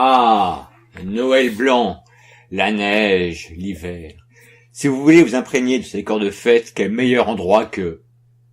Ah, Noël blanc, la neige, l'hiver. Si vous voulez vous imprégner de ces décors de fête, quel meilleur endroit que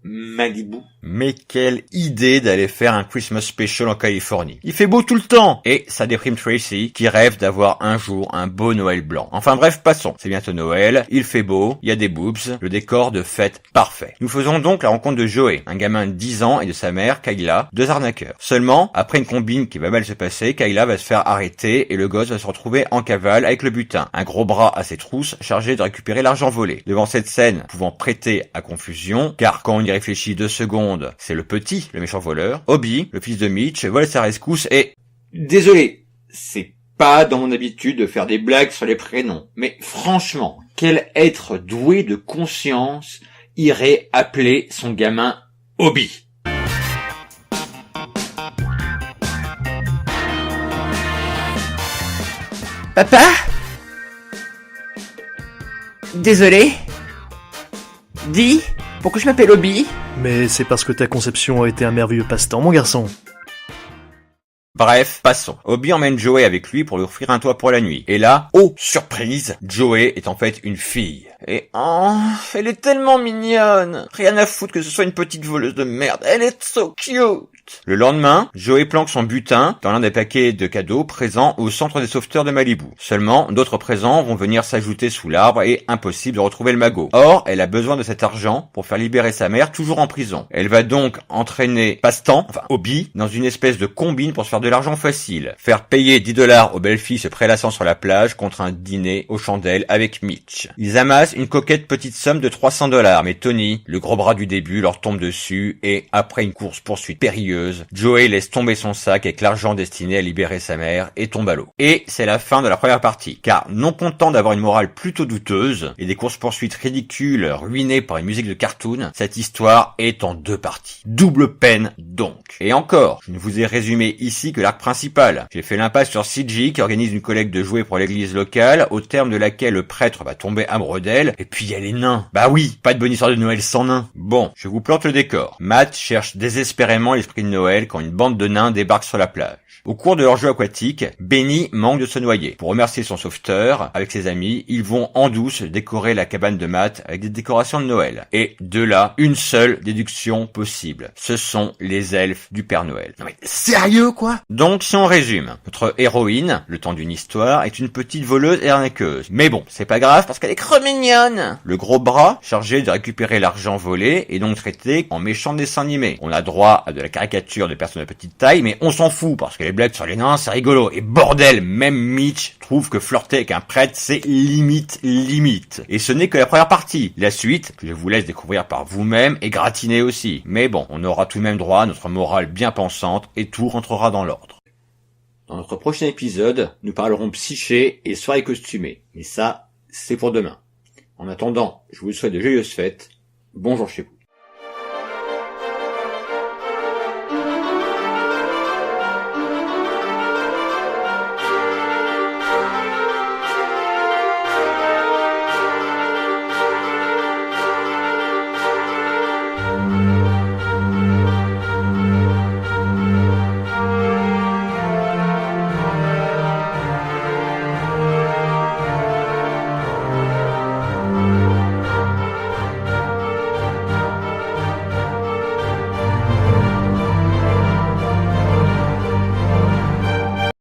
Malibu. Mais quelle idée d'aller faire un Christmas special en Californie. Il fait beau tout le temps et ça déprime Tracy qui rêve d'avoir un jour un beau Noël blanc. Enfin bref, passons. C'est bientôt Noël, il fait beau, il y a des boobs, le décor de fête parfait. Nous faisons donc la rencontre de Joey, un gamin de 10 ans et de sa mère, Kayla, deux arnaqueurs. Seulement, après une combine qui va mal se passer, Kayla va se faire arrêter et le gosse va se retrouver en cavale avec le butin. Un gros bras à ses trousses chargé de récupérer l'argent volé. Devant cette scène pouvant prêter à confusion, car quand on y réfléchit 2 secondes, c'est le petit, le méchant voleur. Obi, le fils de Mitch, vole à sa rescousse et... Désolé, c'est pas dans mon habitude de faire des blagues sur les prénoms, mais franchement, quel être doué de conscience irait appeler son gamin Obi? Papa? Désolé? Dis, pourquoi je m'appelle Obi? Mais c'est parce que ta conception a été un merveilleux passe-temps, mon garçon. Bref, passons. Obi emmène Joey avec lui pour lui offrir un toit pour la nuit. Et là, oh, surprise, Joey est en fait une fille. Et oh, elle est tellement mignonne. Rien à foutre que ce soit une petite voleuse de merde. Elle est so cute. Le lendemain, Joey planque son butin dans l'un des paquets de cadeaux présents au centre des sauveteurs de Malibu. Seulement, d'autres présents vont venir s'ajouter sous l'arbre et impossible de retrouver le magot. Or, elle a besoin de cet argent pour faire libérer sa mère, toujours en prison. Elle va donc entraîner Passe-Temps, enfin Obi, dans une espèce de combine pour se faire de l'argent facile. Faire payer $10 aux belles filles se prélassant sur la plage contre un dîner aux chandelles avec Mitch. Ils amassent une coquette petite somme de $300, mais Tony, le gros bras du début, leur tombe dessus et, après une course-poursuite périlleuse, Joey laisse tomber son sac avec l'argent destiné à libérer sa mère et tombe à l'eau. Et c'est la fin de la première partie, car non content d'avoir une morale plutôt douteuse et des courses-poursuites ridicules ruinées par une musique de cartoon, cette histoire est en 2 parties. Double peine donc. Et encore, je ne vous ai résumé ici que l'arc principal. J'ai fait l'impasse sur CG qui organise une collecte de jouets pour l'église locale, au terme de laquelle le prêtre va tomber amoureux d'elle, et puis il y a les nains. Bah oui, pas de bonne histoire de Noël sans nains. Bon, je vous plante le décor. Matt cherche désespérément l'esprit de Noël quand une bande de nains débarque sur la plage. Au cours de leur jeu aquatique, Benny manque de se noyer. Pour remercier son sauveteur, avec ses amis, ils vont en douce décorer la cabane de Matt avec des décorations de Noël. Et de là, une seule déduction possible. Ce sont les elfes du Père Noël. Non mais sérieux quoi? Donc si on résume, notre héroïne, le temps d'une histoire, est une petite voleuse et arnaqueuse. Mais bon, c'est pas grave parce qu'elle est mignonne. Le gros bras, chargé de récupérer l'argent volé, est donc traité en méchant dessin animé. On a droit à de la caricature de personnes de petite taille, mais on s'en fout parce que les blagues sur les nains, c'est rigolo. Et bordel, même Mitch trouve que flirter avec un prêtre, c'est limite. Et ce n'est que la première partie. La suite, que je vous laisse découvrir par vous-même, est gratinée aussi. Mais bon, on aura tout de même droit à notre morale bien pensante et tout rentrera dans l'ordre. Dans notre prochain épisode, nous parlerons psyché et soirée costumée. Mais ça, c'est pour demain. En attendant, je vous souhaite de joyeuses fêtes. Bonjour chez vous.